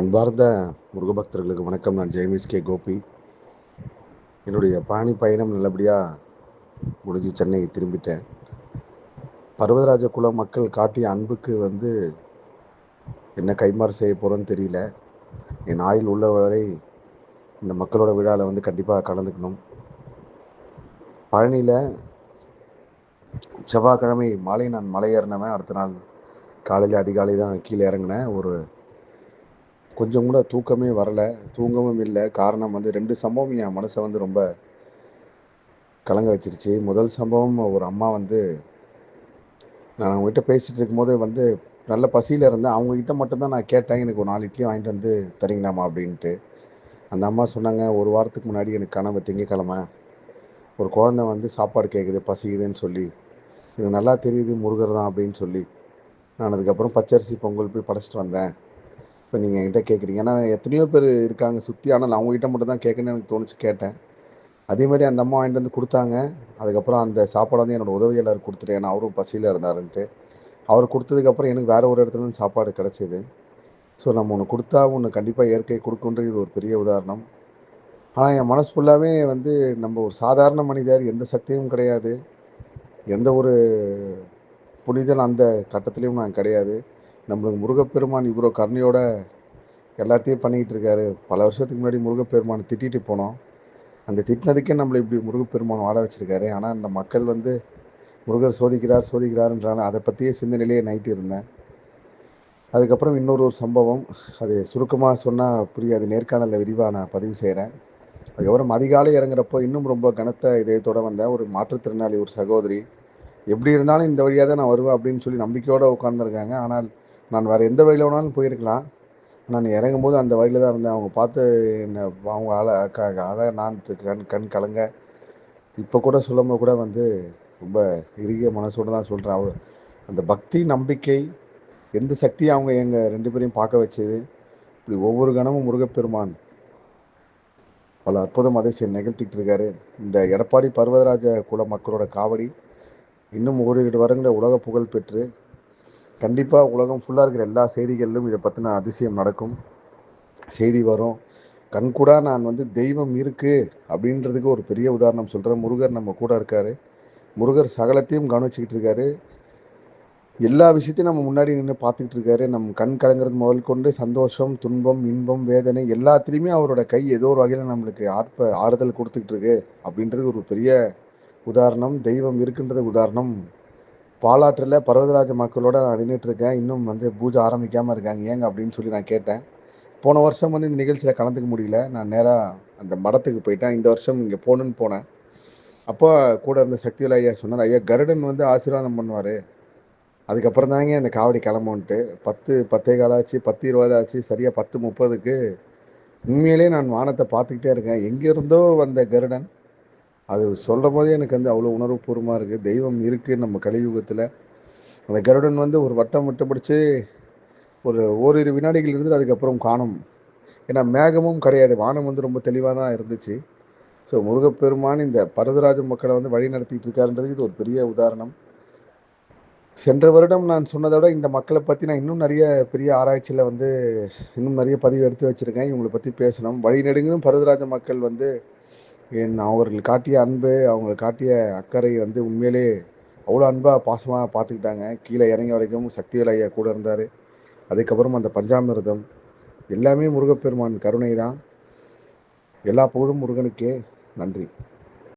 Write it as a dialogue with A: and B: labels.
A: அன்பார்ந்த முருகபக்தர்களுக்கு வணக்கம். நான் ஜெயமிஸ் கே கோபி. என்னுடைய பயணம் நல்லபடியாக முடிஞ்சு சென்னை திரும்பிட்டேன். பர்வதராஜ குல மக்கள் காட்டிய அன்புக்கு என்ன கைமாறு செய்ய போகிறோன்னு தெரியல. என் ஆயுள் உள்ள வரை இந்த மக்களோட விழாவில் கண்டிப்பாக கலந்துக்கணும். பழனியில் செவ்வாய்க்கிழமை மாலை நான் மலை ஏறினவன். அடுத்த நாள் காலையில் அதிகாலை தான் கீழே இறங்கினேன். கொஞ்சம் கூட தூக்கமே வரலை, தூங்கவும் இல்லை. காரணம் 2 சம்பவம் என் மனசை ரொம்ப கலங்க வச்சிருச்சு. முதல் சம்பவம், ஒரு அம்மா நான் அவங்ககிட்ட பேசிகிட்டு இருக்கும்போது நல்ல பசியில் இருந்தேன். அவங்ககிட்ட மட்டும்தான் நான் கேட்டேன், எனக்கு ஒரு 4 இட்லி வாங்கிட்டு வந்து தரீங்களாமா அப்படின்ட்டு. அந்த அம்மா சொன்னாங்க, ஒரு வாரத்துக்கு முன்னாடி எனக்கு கனவு, திங்கக்கிழமை ஒரு குழந்தை சாப்பாடு கேட்குது, பசிக்குதுன்னு சொல்லி. எனக்கு நல்லா தெரியுது முருகர் தான் அப்படின்னு சொல்லி நான் அதுக்கப்புறம் பச்சரிசி பொங்கல் போய் படைச்சிட்டு வந்தேன். இப்போ நீங்கள் என்கிட்ட கேட்குறீங்க, ஏன்னா எத்தனையோ பேர் இருக்காங்க சுற்றி, ஆனால் அவங்ககிட்ட மட்டும் தான் கேட்கணுன்னு எனக்கு தோணுச்சு, கேட்டேன். அதே மாதிரி அந்த அம்மா வாங்கிட்டு வந்து கொடுத்தாங்க. அதுக்கப்புறம் அந்த சாப்பாடு என்னோடய உதவியாளர் கொடுத்துட்டேன், ஏன்னா அவரும் பசியில் இருந்தாருன்ட்டு. அவர் கொடுத்ததுக்கப்புறம் எனக்கு வேறு ஒரு இடத்துலேருந்து சாப்பாடு கிடச்சிது. ஸோ நம்ம ஒன்று கொடுத்தா ஒன்று கண்டிப்பாக இயற்கை கொடுக்குன்றது இது ஒரு பெரிய உதாரணம். ஆனால் என் மனசு ஃபுல்லாகவே நம்ம ஒரு சாதாரண மனிதர், எந்த சக்தியும் கிடையாது, எந்த ஒரு புனிதன் அந்த கட்டத்துலேயும் நான் கிடையாது. நம்மளுக்கு முருகப்பெருமான் இவ்வளோ கருணையோட எல்லாத்தையும் பண்ணிக்கிட்டு இருக்காரு. பல வருஷத்துக்கு முன்னாடி முருகப்பெருமான் திட்டிட்டு போனோம். அந்த திட்டினதுக்கே நம்மளை இப்படி முருகப்பெருமான் வாழ வச்சுருக்காரு. ஆனால் அந்த மக்கள் முருகர் சோதிக்கிறாருன்றாங்க. அதை பற்றியே சிந்தனையிலேயே நைட்டு இருந்தேன். அதுக்கப்புறம் இன்னொரு சம்பவம், அது சுருக்கமாக சொன்னால் புரியாது, நேர்காணலில் விரிவாக நான் பதிவு செய்கிறேன். அதுக்கப்புறம் அதிகாலை இறங்குறப்போ இன்னும் ரொம்ப கனத்த இதயத்தோடு வந்தேன். ஒரு மாற்றுத்திறனாளி ஒரு சகோதரி, எப்படி இருந்தாலும் இந்த வழியாக தான் நான் வருவேன் அப்படின்னு சொல்லி நம்பிக்கையோடு உட்காந்துருக்காங்க. ஆனால் நான் வேறு எந்த வழியில் வேணாலும் போயிருக்கலாம். நான் இறங்கும்போது அந்த வழியில் தான் இருந்தேன். அவங்க பார்த்து என்னை அவங்க அழ நான் கண் கலங்க இப்போ கூட சொல்லும்போது கூட ரொம்ப இறுகிய மனசோடு தான் சொல்கிறேன். அந்த பக்தி, நம்பிக்கை, எந்த சக்தியை அவங்க எங்கள் 2 பேரையும் பார்க்க வச்சது. இப்படி ஒவ்வொரு கணமும் முருகப்பெருமான் பல அற்புதம் அதிசயம் நிகழ்த்திட்டு இருக்காரு. இந்த எடப்பாடி பர்வதராஜ குல மக்களோட காவடி இன்னும் ஓரிரு வருடங்களில் உலக புகழ் பெற்று கண்டிப்பாக உலகம் ஃபுல்லாக இருக்கிற எல்லா செய்திகளிலும் இதை பற்றின அதிசயம் நடக்கும், செய்தி வரும். கண்கூடா நான் தெய்வம் இருக்குது அப்படின்றதுக்கு ஒரு பெரிய உதாரணம் சொல்கிறேன். முருகர் நம்ம கூட இருக்கார். முருகர் சகலத்தையும் கவனிச்சிக்கிட்டு இருக்காரு. எல்லா விஷயத்தையும் நம்ம முன்னாடி நின்று பார்த்துக்கிட்டு இருக்காரு. நம்ம கண் கலங்கிறது முதல் கொண்டு சந்தோஷம், துன்பம், இன்பம், வேதனை எல்லாத்துலேயுமே அவரோட கை ஏதோ ஒரு வகையில் நம்மளுக்கு ஆறுதல் கொடுத்துக்கிட்டு இருக்கு அப்படின்றது ஒரு பெரிய உதாரணம். தெய்வம் இருக்குன்றது உதாரணம். பாலாற்றில் பர்வதராஜ மக்களோட நான் நின்றுட்டு இருக்கேன். இன்னும் பூஜை ஆரம்பிக்காமல் இருக்காங்க, ஏங்க அப்படின்னு சொல்லி நான் கேட்டேன். போன வருஷம் இந்த நிகழ்ச்சியில் கலந்துக்க முடியல. நான் நேராக அந்த மடத்துக்கு போயிட்டேன். இந்த வருஷம் இங்கே போகணுன்னு போனேன். அப்போ கூட இருந்த சக்திவேல் ஐயா சொன்னார், ஐயா கருடன் ஆசீர்வாதம் பண்ணுவார், அதுக்கப்புறம் தாங்க இந்த காவடி கிளம்புன்ட்டு. 10 ஆச்சு, 10:20 ஆச்சு, சரியாக 10:30க்கு உண்மையிலே நான் வானத்தை பார்த்துக்கிட்டே இருக்கேன். எங்கேருந்தோ வந்த கருடன், அது சொல்கிற போதே எனக்கு அவ்வளோ உணர்வுபூர்வமாக இருக்குது. தெய்வம் இருக்குது நம்ம கலியுகத்தில். அந்த கருடன் ஒரு வட்டம் விட்டு பிடிச்சி ஒரு ஓரிரு வினாடிகள் இருந்துட்டு அதுக்கப்புறம் காணும். ஏன்னா மேகமும் கிடையாது, வானம் ரொம்ப தெளிவாக தான் இருந்துச்சு. ஸோ முருகப்பெருமான் இந்த பர்வதராஜ மக்களை வழி நடத்திட்டு இருக்காருன்றது இது ஒரு பெரிய உதாரணம். சென்ற வருடம் நான் சொன்னதை விட இந்த மக்களை பற்றி நான் இன்னும் நிறைய பெரிய ஆராய்ச்சியில் இன்னும் நிறைய பதிவு எடுத்து வச்சுருக்கேன். இவங்களை பற்றி பேசணும். வழிநெடுங்கிலும் பர்வதராஜ மக்கள் அவர்கள் காட்டிய அன்பு, அவங்க காட்டிய அக்கறை உண்மையிலே அவ்வளோ அன்பாக பாசமாக பார்த்துக்கிட்டாங்க. கீழே இறங்கி வரைக்கும் சக்திவேல் ஐயா கூட இருந்தார். அதுக்கப்புறம் அந்த பஞ்சாமிர்தம் எல்லாமே முருகப்பெருமான் கருணை தான். எல்லா புகழும் முருகனுக்கே. நன்றி.